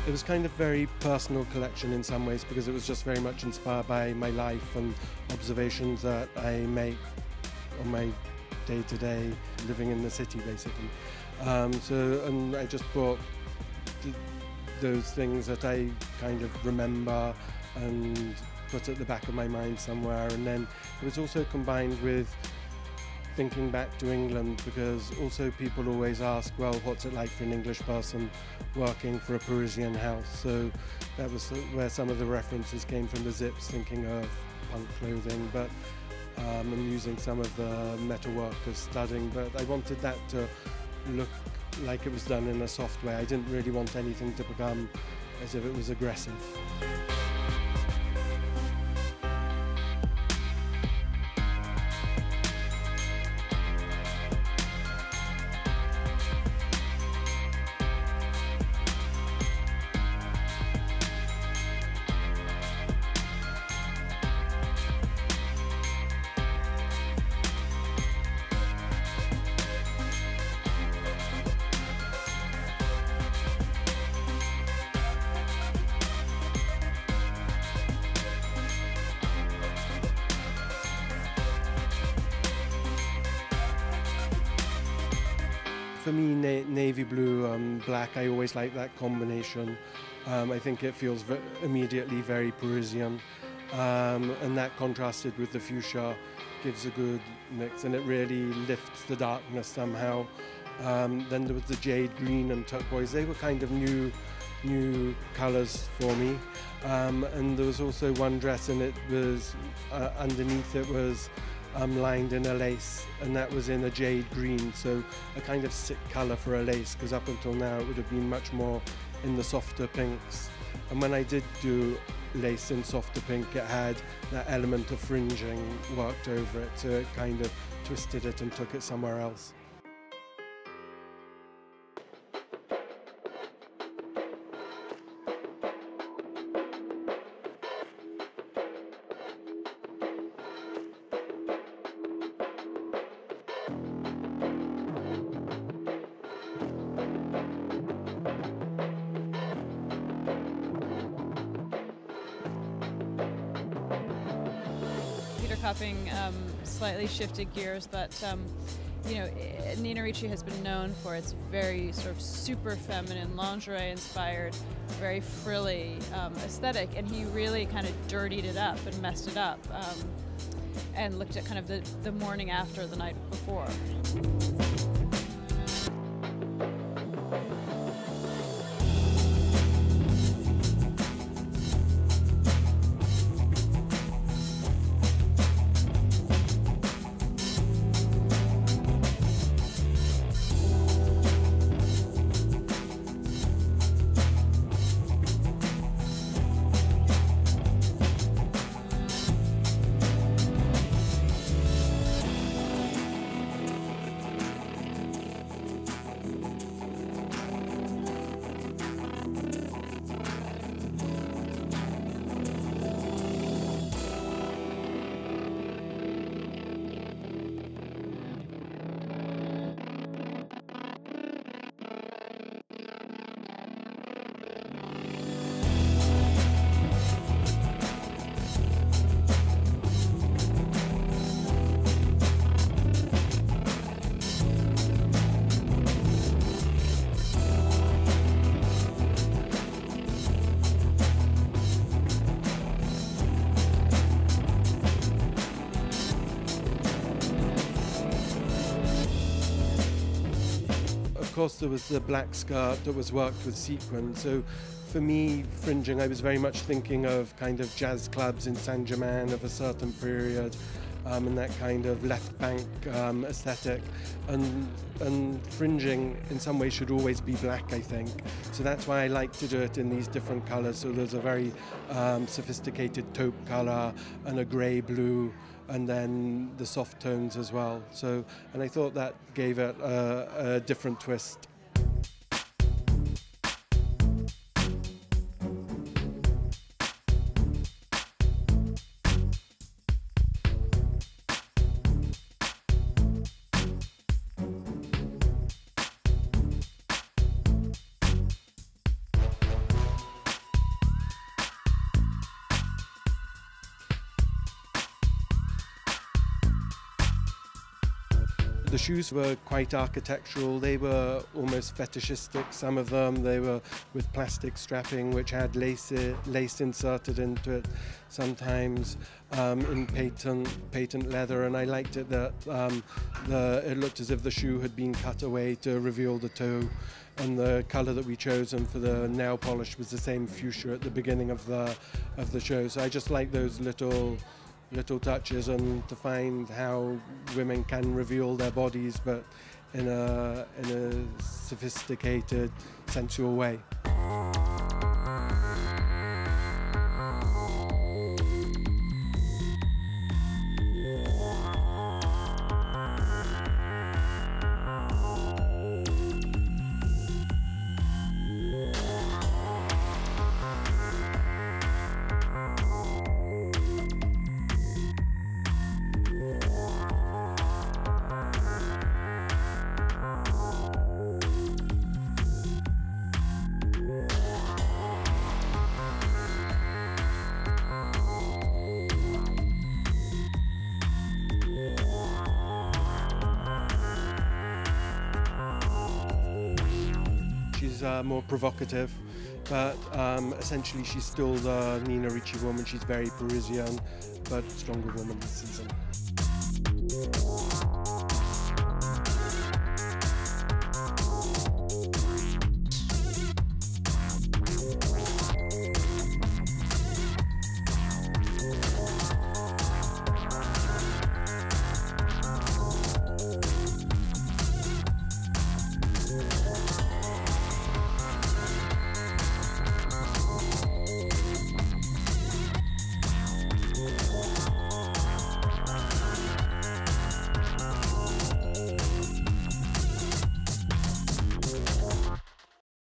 It was kind of very personal collection in some ways because it was just very much inspired by my life and observations that I make on my day-to-day living in the city, basically. And I just brought those things that I kind of remember and put at the back of my mind somewhere. And then it was also combined with thinking back to England, because also people always ask, well, what's it like for an English person working for a Parisian house? So that was where some of the references came from, the zips, thinking of punk clothing, but and using some of the metalwork as studding. But I wanted that to look like it was done in a soft way. I didn't really want anything to become as if it was aggressive. For me, navy blue and black, I always like that combination. I think it feels immediately very Parisian, and that contrasted with the fuchsia gives a good mix, and it really lifts the darkness somehow. Then there was the jade green and turquoise. They were kind of new colours for me. And there was also one dress, and it was underneath it was lined in a lace, and that was in a jade green, so a kind of sick colour for a lace, because up until now it would have been much more in the softer pinks. And when I did do lace in softer pink, it had that element of fringing worked over it, so it kind of twisted it and took it somewhere else. Cupping slightly shifted gears, but you know, Nina Ricci has been known for its very sort of super feminine, lingerie inspired, very frilly aesthetic, and he really kind of dirtied it up and messed it up, and looked at kind of the morning after, the night before. Of course, there was the black skirt that was worked with sequin. So for me, fringing, I was very much thinking of kind of jazz clubs in Saint-Germain of a certain period, and that kind of left bank aesthetic. And fringing in some ways should always be black, I think. So that's why I like to do it in these different colours. So there's a very sophisticated taupe colour and a grey blue, and then the soft tones as well. So, and I thought that gave it a different twist. The shoes were quite architectural. They were almost fetishistic, some of them. They were with plastic strapping, which had lace inserted into it, sometimes in patent leather. And I liked it that it looked as if the shoe had been cut away to reveal the toe. And the colour that we chosen for the nail polish was the same fuchsia at the beginning of the show. So I just like those little touches, and to find how women can reveal their bodies, but in a sophisticated, sensual way. She's more provocative, but essentially she's still the Nina Ricci woman. She's very Parisian, but stronger woman this season.